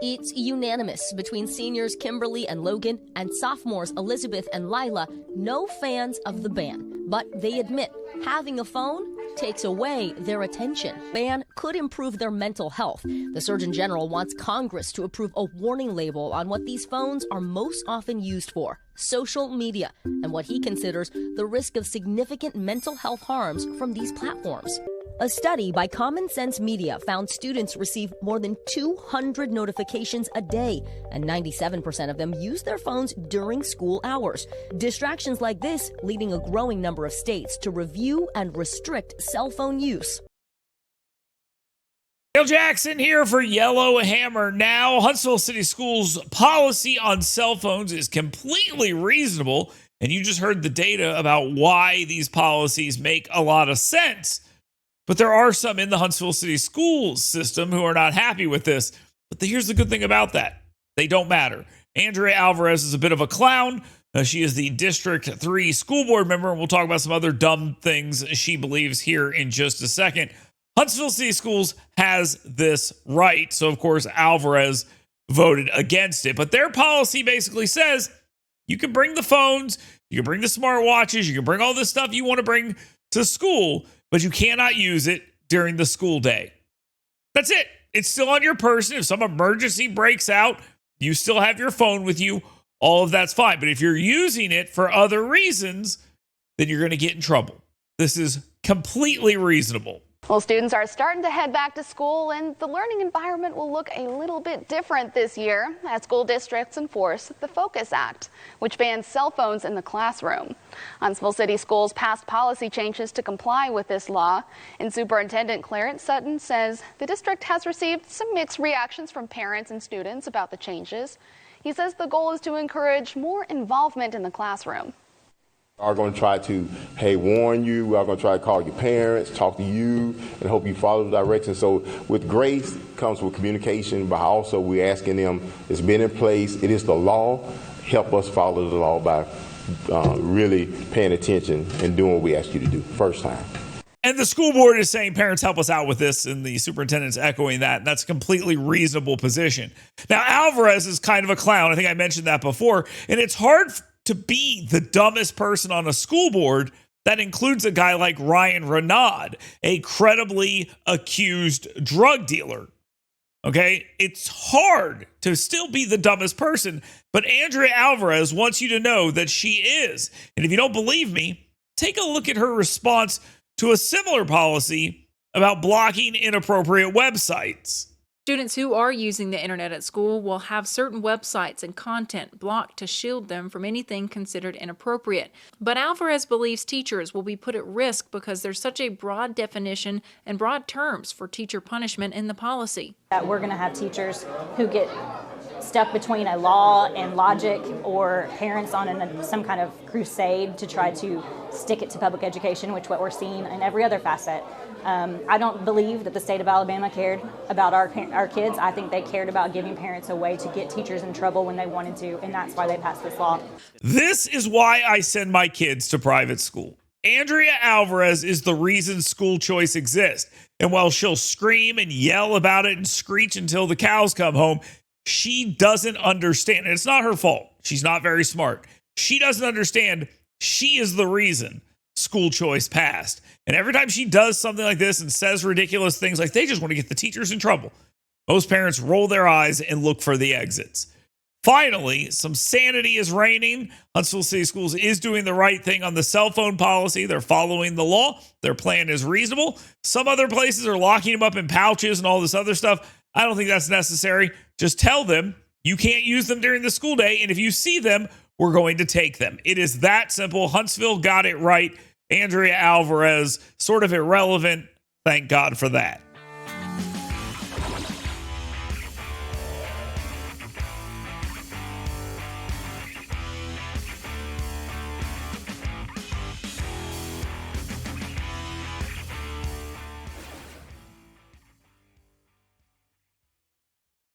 It's unanimous between seniors Kimberly and Logan and sophomores Elizabeth and Lila, no fans of the ban. But they admit having a phone takes away their attention. Ban could improve their mental health. The Surgeon General wants Congress to approve a warning label on what these phones are most often used for, social media, and what he considers the risk of significant mental health harms from these platforms. A study by Common Sense Media found students receive more than 200 notifications a day, and 97% of them use their phones during school hours. Distractions like this leading a growing number of states to review and restrict cell phone use. Dale Jackson here for Yellow Hammer Now. Huntsville City Schools' policy on cell phones is completely reasonable, and you just heard the data about why these policies make a lot of sense. But there are some in the Huntsville City Schools system who are not happy with this. But here's the good thing about that. They don't matter. Andrea Alvarez is a bit of a clown. She is the District 3 school board member, and we'll talk about some other dumb things she believes here in just a second. Huntsville City Schools has this right. So, of course, Alvarez voted against it. But their policy basically says you can bring the phones, you can bring the smartwatches, you can bring all this stuff you want to bring to school, but you cannot use it during the school day. That's it. It's still on your person. If some emergency breaks out, you still have your phone with you. All of that's fine. But if you're using it for other reasons, then you're going to get in trouble. This is completely reasonable. Well, students are starting to head back to school, and the learning environment will look a little bit different this year as school districts enforce the Focus Act, which bans cell phones in the classroom. Huntsville City Schools passed policy changes to comply with this law, and Superintendent Clarence Sutton says the district has received some mixed reactions from parents and students about the changes. He says the goal is to encourage more involvement in the classroom. We are going to try to, warn you. We are going to try to call your parents, talk to you, and hope you follow the directions. So with grace comes with communication, but also we're asking them, it's been in place, it is the law, help us follow the law by really paying attention and doing what we ask you to do first time. And the school board is saying, parents, help us out with this, and the superintendent's echoing that. And that's a completely reasonable position. Now, Alvarez is kind of a clown. I think I mentioned that before. And it's hard to be the dumbest person on a school board that includes a guy like Ryan Renaud, a credibly accused drug dealer. Okay, it's hard to still be the dumbest person, but Andrea Alvarez wants you to know that she is. And if you don't believe me, take a look at her response to a similar policy about blocking inappropriate websites. Students who are using the internet at school will have certain websites and content blocked to shield them from anything considered inappropriate. But Alvarez believes teachers will be put at risk because there's such a broad definition and broad terms for teacher punishment in the policy. That we're going to have teachers who get stuck between a law and logic, or parents on some kind of crusade to try to stick it to public education, which what we're seeing in every other facet. I don't believe that the state of Alabama cared about our kids. I think they cared about giving parents a way to get teachers in trouble when they wanted to, and that's why they passed this law. This is why I send my kids to private school. Andrea Alvarez is the reason school choice exists. And while she'll scream and yell about it and screech until the cows come home, she doesn't understand. And it's not her fault. She's not very smart. She doesn't understand. She is the reason school choice passed. And every time she does something like this and says ridiculous things like they just want to get the teachers in trouble, most parents roll their eyes and look for the exits. Finally, some sanity is reigning. Huntsville City Schools is doing the right thing on the cell phone policy. They're following the law. Their plan is reasonable. Some other places are locking them up in pouches and all this other stuff. I don't think that's necessary. Just tell them you can't use them during the school day. And if you see them, we're going to take them. It is that simple. Huntsville got it right. Andrea Alvarez, sort of irrelevant. Thank God for that.